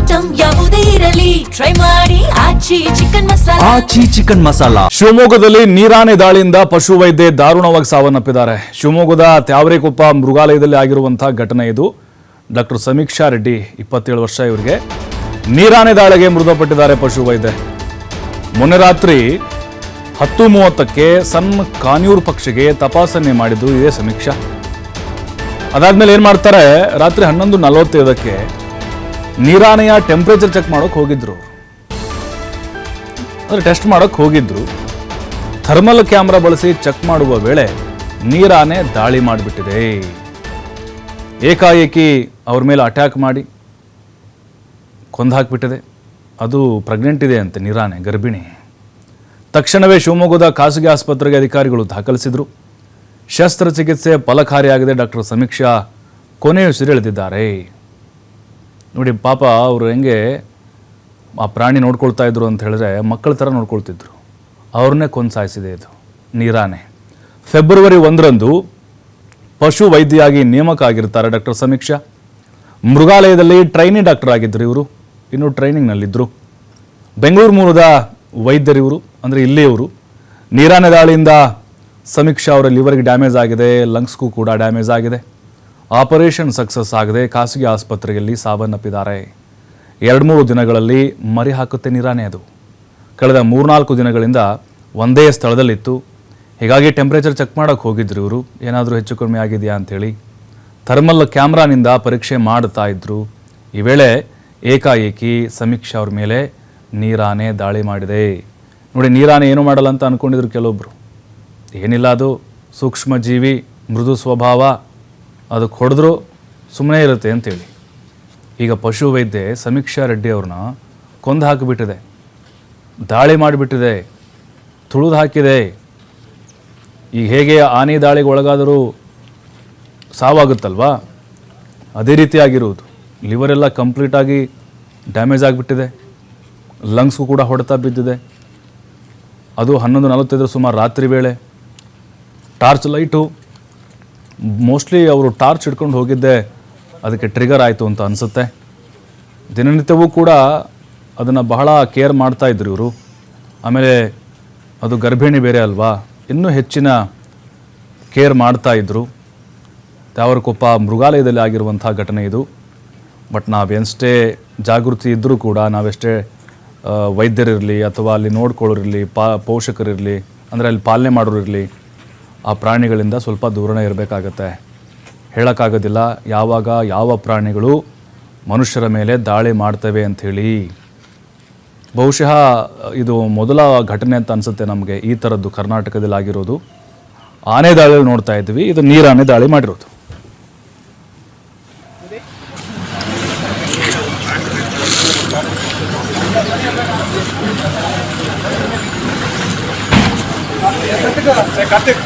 Item ಯಾವುದೇ ಇರಲಿ try ಮಾಡಿ ಆಚಿ ಚಿಕನ್ ಮಸಾಲಾ. ಶಿವಮೊಗ್ಗದಲ್ಲಿ ನೀರಾನೆ ದಾಳಿಯಿಂದ ಪಶು ವೈದ್ಯೆ ದಾರುಣವಾಗಿ ಸಾವನ್ನಪ್ಪಿದ್ದಾರೆ. ಶಿವಮೊಗ್ಗದ ತ್ಯಾವರೆಕೊಪ್ಪ ಮೃಗಾಲಯದಲ್ಲಿ ಆಗಿರುವಂತಹ ಘಟನೆ ಇದು. ಡಾಕ್ಟರ್ ಸಮೀಕ್ಷಾ ರೆಡ್ಡಿ 27 ವರ್ಷ, ಇವರಿಗೆ ನೀರಾನೆ ದಾಳಿಗೆ ಮೃತಪಟ್ಟಿದ್ದಾರೆ ಪಶು ವೈದ್ಯೆ. ಮೊನ್ನೆ ರಾತ್ರಿ 10:30ಕ್ಕೆ ಸನ್ ಕಾನ್ಯೂರ್ ಪಕ್ಷಿಗೆ ತಪಾಸಣೆ ಮಾಡಿದ್ದು ಇದೇ ಸಮೀಕ್ಷಾ. ಅದಾದ್ಮೇಲೆ ಏನ್ ಮಾಡ್ತಾರೆ, ರಾತ್ರಿ 11:45ಕ್ಕೆ ನೀರಾನೆಯ ಟೆಂಪರೇಚರ್ ಚೆಕ್ ಮಾಡೋಕೆ ಹೋಗಿದ್ರು. ಅಂದರೆ ಟೆಸ್ಟ್ ಮಾಡೋಕೆ ಹೋಗಿದ್ರು. ಥರ್ಮಲ್ ಕ್ಯಾಮ್ರಾ ಬಳಸಿ ಚೆಕ್ ಮಾಡುವ ವೇಳೆ ನೀರಾನೆ ದಾಳಿ ಮಾಡಿಬಿಟ್ಟಿದೆ. ಏಕಾಏಕಿ ಅವ್ರ ಮೇಲೆ ಅಟ್ಯಾಕ್ ಮಾಡಿ ಕೊಂದು ಹಾಕಿಬಿಟ್ಟಿದೆ. ಅದು ಪ್ರೆಗ್ನೆಂಟ್ ಇದೆ ಅಂತೆ, ನೀರಾನೆ ಗರ್ಭಿಣಿ. ತಕ್ಷಣವೇ ಶಿವಮೊಗ್ಗದ ಖಾಸಗಿ ಆಸ್ಪತ್ರೆಗೆ ಅಧಿಕಾರಿಗಳು ದಾಖಲಿಸಿದರು. ಶಸ್ತ್ರಚಿಕಿತ್ಸೆ ಫಲಕಾರಿಯಾಗಿದೆ. ಡಾಕ್ಟರ್ ಸಮೀಕ್ಷಾ ಕೊನೆಯುಸಿರೆಳೆದಿದ್ದಾರೆ. ನೋಡಿ ಪಾಪ ಅವರು ಹೆಂಗೆ ಆ ಪ್ರಾಣಿ ನೋಡ್ಕೊಳ್ತಾ ಇದ್ರು ಅಂತ ಹೇಳಿದ್ರೆ ಮಕ್ಕಳ ಥರ ನೋಡ್ಕೊಳ್ತಿದ್ರು. ಅವ್ರನ್ನೇ ಕೊಂದು ಸಾಯಿಸಿದೆ ಇದು ನೀರಾನೆ. ಫೆಬ್ರವರಿ 1ರಂದು ಪಶು ವೈದ್ಯೆಯಾಗಿ ನೇಮಕ ಆಗಿರ್ತಾರೆ ಡಾಕ್ಟರ್ ಸಮೀಕ್ಷಾ. ಮೃಗಾಲಯದಲ್ಲಿ ಟ್ರೈನಿ ಡಾಕ್ಟರ್ ಆಗಿದ್ದರು ಇವರು, ಇನ್ನೂ ಟ್ರೈನಿಂಗ್ನಲ್ಲಿದ್ದರು. ಬೆಂಗಳೂರು ಮೂಲದ ವೈದ್ಯರಿವರು, ಅಂದರೆ ಇಲ್ಲಿಯವರು. ನೀರಾನೆ ದಾಳಿಯಿಂದ ಸಮೀಕ್ಷಾ ಅವರ ಲಿವರ್ಗೆ ಡ್ಯಾಮೇಜ್ ಆಗಿದೆ, ಲಂಗ್ಸ್ಗೂ ಕೂಡ ಡ್ಯಾಮೇಜ್ ಆಗಿದೆ. ಆಪರೇಷನ್ ಸಕ್ಸಸ್ ಆಗದೆ ಖಾಸಗಿ ಆಸ್ಪತ್ರೆಯಲ್ಲಿ ಸಾವನ್ನಪ್ಪಿದ್ದಾರೆ. 2-3 ದಿನಗಳಲ್ಲಿ ಮರಿ ಹಾಕುತ್ತೆ ನೀರಾನೆ. ಅದು ಕಳೆದ 3-4 ದಿನಗಳಿಂದ ಒಂದೇ ಸ್ಥಳದಲ್ಲಿತ್ತು. ಹೀಗಾಗಿ ಟೆಂಪ್ರೇಚರ್ ಚೆಕ್ ಮಾಡೋಕ್ಕೆ ಹೋಗಿದ್ರು ಇವರು, ಏನಾದರೂ ಹೆಚ್ಚು ಕಡಿಮೆ ಆಗಿದೆಯಾ ಅಂಥೇಳಿ. ಥರ್ಮಲ್ ಕ್ಯಾಮ್ರಾನಿಂದ ಪರೀಕ್ಷೆ ಮಾಡ್ತಾ ಇದ್ರು. ಈ ವೇಳೆ ಏಕಾಏಕಿ ಸಮೀಕ್ಷಾ ಅವ್ರ ಮೇಲೆ ನೀರಾನೆ ದಾಳಿ ಮಾಡಿದೆ. ನೋಡಿ, ನೀರಾನೆ ಏನು ಮಾಡಲ್ಲ ಅಂತ ಅಂದ್ಕೊಂಡಿದ್ರು ಕೆಲವೊಬ್ಬರು. ಏನಿಲ್ಲ, ಅದು ಸೂಕ್ಷ್ಮ ಜೀವಿ, ಮೃದು ಸ್ವಭಾವ, ಅದಕ್ಕೆ ಹೊಡೆದ್ರು ಸುಮ್ಮನೆ ಇರುತ್ತೆ ಅಂತೇಳಿ. ಈಗ ಪಶು ವೈದ್ಯೆ ಸಮೀಕ್ಷಾ ರೆಡ್ಡಿ ಅವ್ರನ್ನ ಕೊಂದು ಹಾಕಿಬಿಟ್ಟಿದೆ, ದಾಳಿ ಮಾಡಿಬಿಟ್ಟಿದೆ, ತುಳಿದು ಹಾಕಿದೆ. ಈಗ ಹೇಗೆ ಆನೆ ದಾಳಿಗೆ ಒಳಗಾದರೂ ಸಾವಾಗುತ್ತಲ್ವಾ, ಅದೇ ರೀತಿಯಾಗಿರುವುದು. ಲಿವರೆಲ್ಲ ಕಂಪ್ಲೀಟಾಗಿ ಡ್ಯಾಮೇಜ್ ಆಗಿಬಿಟ್ಟಿದೆ, ಲಂಗ್ಸ್ಗೂ ಕೂಡ ಹೊಡೆತ ಬಿದ್ದಿದೆ. ಅದು 11:45 ಸುಮಾರು ರಾತ್ರಿ ವೇಳೆ. ಟಾರ್ಚ್ ಲೈಟು, ಮೋಸ್ಟ್ಲಿ ಅವರು ಟಾರ್ಚ್ ಹಿಡ್ಕೊಂಡು ಹೋಗಿದ್ದೆ ಅದಕ್ಕೆ ಟ್ರಿಗರ್ ಆಯಿತು ಅಂತ ಅನಿಸುತ್ತೆ. ದಿನನಿತ್ಯವೂ ಕೂಡ ಅದನ್ನು ಬಹಳ ಕೇರ್ ಮಾಡ್ತಾಯಿದ್ರು ಇವರು. ಆಮೇಲೆ ಅದು ಗರ್ಭಿಣಿ ಬೇರೆ ಅಲ್ವಾ, ಇನ್ನೂ ಹೆಚ್ಚಿನ ಕೇರ್ ಮಾಡ್ತಾಯಿದ್ರು. ತ್ಯಾವರೆಕೊಪ್ಪ ಮೃಗಾಲಯದಲ್ಲಿ ಆಗಿರುವಂಥ ಘಟನೆ ಇದು. ಬಟ್ ನಾವೆಷ್ಟೇ ಜಾಗೃತಿ ಇದ್ದರೂ ಕೂಡ, ನಾವೆಷ್ಟೇ ವೈದ್ಯರಿರಲಿ ಅಥವಾ ಅಲ್ಲಿ ನೋಡ್ಕೊಳ್ಳೋರಿರಲಿ, ಪೋಷಕರಿರಲಿ, ಅಂದರೆ ಅಲ್ಲಿ ಪಾಲನೆ ಮಾಡೋರಿರಲಿ, ಆ ಪ್ರಾಣಿಗಳಿಂದ ಸ್ವಲ್ಪ ದೂರನೇ ಇರಬೇಕಾಗತ್ತೆ. ಹೇಳೋಕ್ಕಾಗೋದಿಲ್ಲ ಯಾವಾಗ ಯಾವ ಪ್ರಾಣಿಗಳು ಮನುಷ್ಯರ ಮೇಲೆ ದಾಳಿ ಮಾಡ್ತವೆ ಅಂಥೇಳಿ. ಬಹುಶಃ ಇದು ಮೊದಲ ಘಟನೆ ಅಂತ ಅನಿಸುತ್ತೆ ನಮಗೆ ಈ ಥರದ್ದು ಕರ್ನಾಟಕದಲ್ಲಿ ಆಗಿರೋದು. ಆನೆ ದಾಳಿ ನೋಡ್ತಾ ಇದ್ವಿ, ಇದು ನೀರಾನೆ ದಾಳಿ ಮಾಡಿರೋದು. ಕಾರ್ತಿಕ್